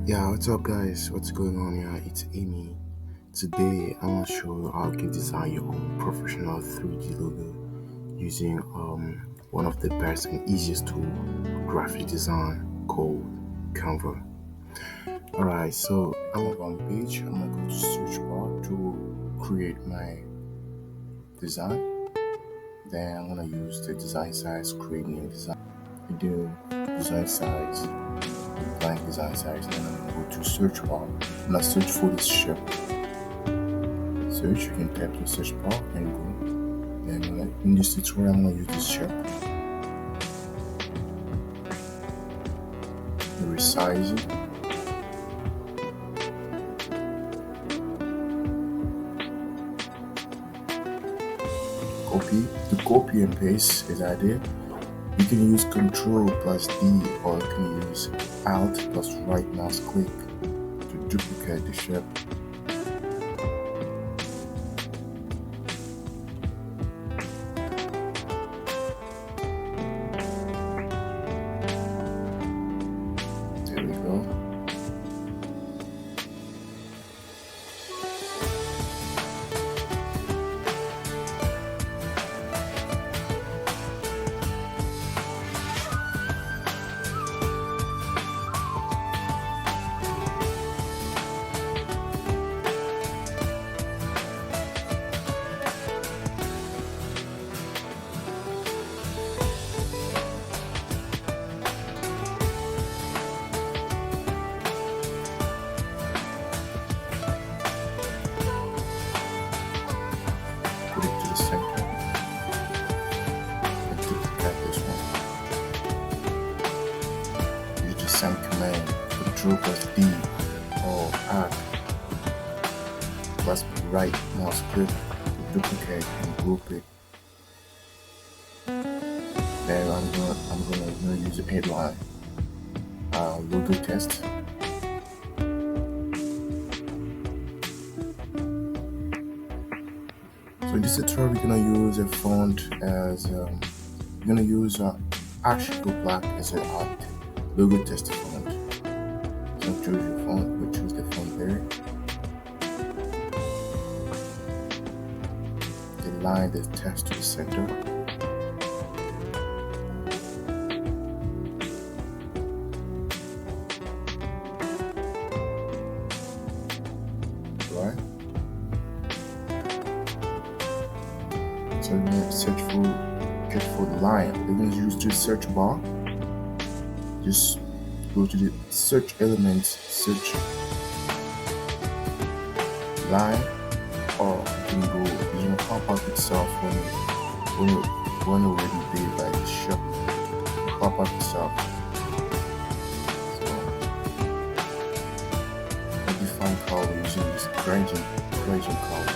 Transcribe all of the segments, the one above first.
Yeah, what's up, guys? What's going on here? It's Amy. Today, I'm gonna show you how you can design your own professional 3D logo using one of the best and easiest tool graphic design called Canva. Alright, so I'm gonna go on page. I'm gonna go to search bar to create my design. Then I'm gonna use the design size, create new design. I do design size, blank design size, and then I'm gonna go to search bar. I'm gonna search for this shape. Search, you can type the search bar and go. Then in this tutorial, I'm gonna use this shape. You resize it. Copy. To copy and paste is idea. You can use Control plus D, or you can use Alt plus right mouse click to duplicate the shape. There we go. Put it to the center and duplicate this one. Use the same command, Control plus D or Alt plus right mouse click to duplicate and group it. Then I'm gonna use a headline, logo test. So in this tutorial, we're gonna use a font as we're gonna use Ashiko Black as an art logo test font. So choose your font, we'll choose the font there. Align the text to the center. Right. So we're gonna search for the line. We're gonna use the search bar. Just go to the search elements, search line, or you can go. It's gonna pop up itself when already made by the shop. Pop up itself. So I define color using this gradient color.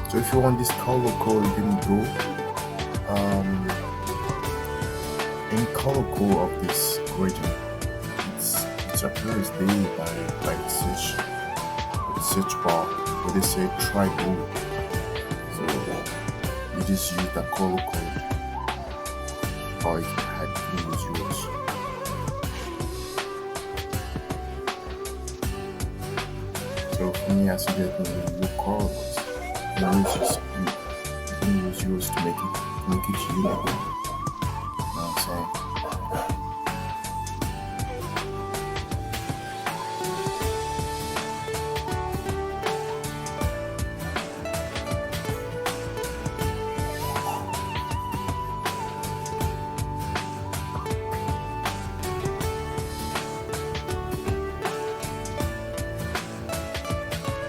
So if you want this color code, you can go in color code of this gradient. It appears there by the search bar where they say try bold. So you just use that color code, or you can use yours. So for me, I suggest you look colorless. You can use yours to make it unique. You know what I'm saying?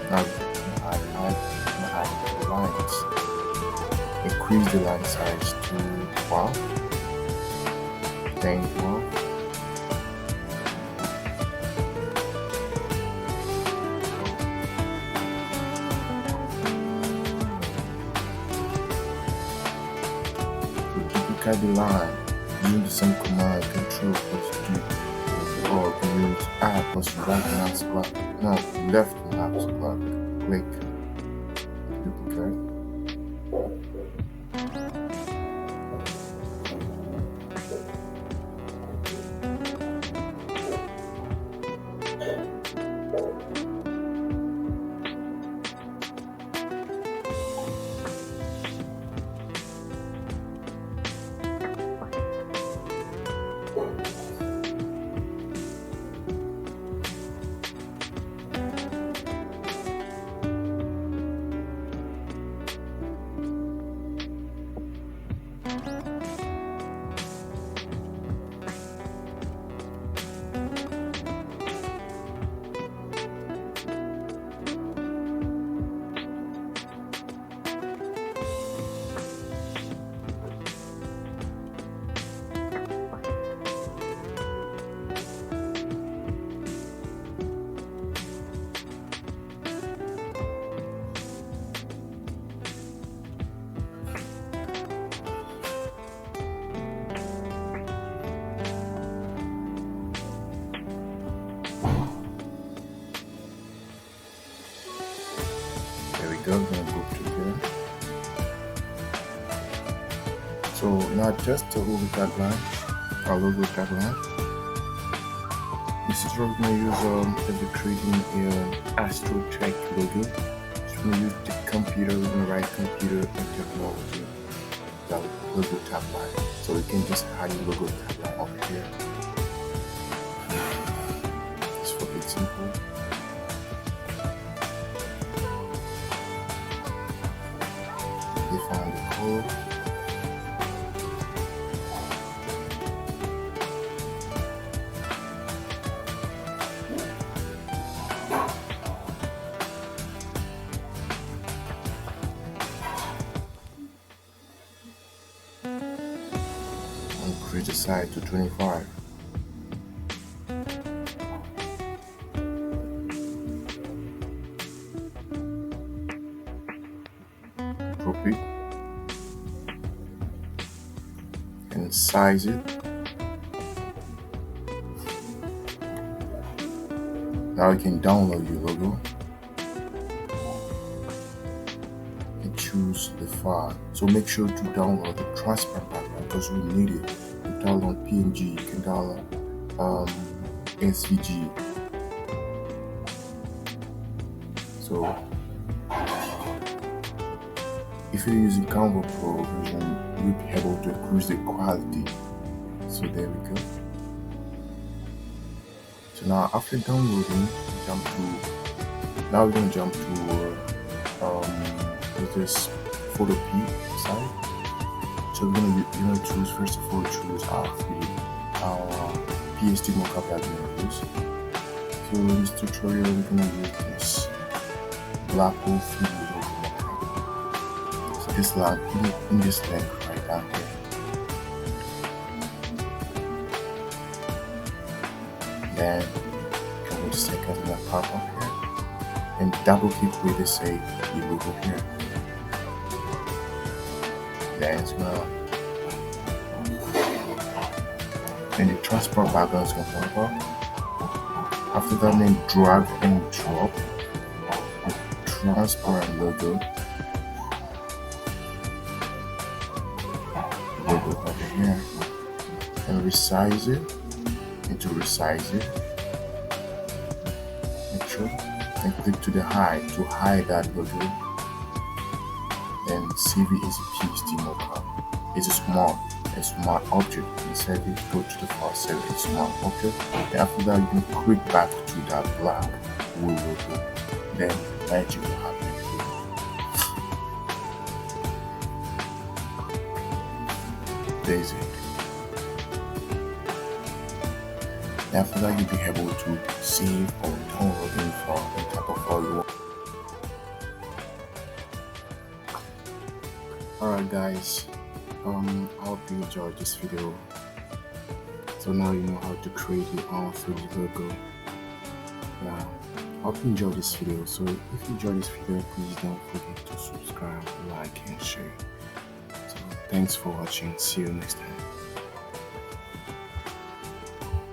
Now add the lines. Increase the line size to 12. Then 12. To duplicate the line, using the same command, Control plus D, or you can use R plus right mouse block. No, left mouse block. click duplicate. There we go. I'm gonna go to here. So now just to logo tagline, our logo tagline. This is what we're gonna use if we're creating an Astro Tech logo. So we're gonna use the computer. We're gonna write computer and technology. The logo tagline. So we can just add a logo tagline over here. Just for it simple. Define the color. And create a size to 25. Crop it and size it. Now you can download your logo and choose the file. So make sure to download the transparent background because we need it. You can download PNG, you can download SVG. So if you're using Canva Pro version, you'll be able to increase the quality. So there we go. So now after downloading, now we're gonna jump to this photo P side. So we're gonna choose first of all our PSD mockup that we're gonna use. So in this tutorial we're gonna use this black hole 3D logo mockup. So this line in this link right down here. Then go to second and that pop up here and double click where they say the logo here. Then it's gonna and the transport background is gonna pop up. After that, then drag and drop the transparent logo over here and resize it. And to resize it, make sure and click to the hide to hide that logo. Then CV is a PSD mockup. It's a small object. Inside it, go to the file, save it, small object. And after that, you can click back to that black wool logo. Then magic will happen. There's it. After that, you'll be able to save or download any file, any type of file you want. Alright guys, I hope you enjoyed this video. So now you know how to create your own 3D logo. Yeah, I hope you enjoyed this video. So if you enjoyed this video, please don't forget to subscribe, like and share. So thanks for watching. See you next time.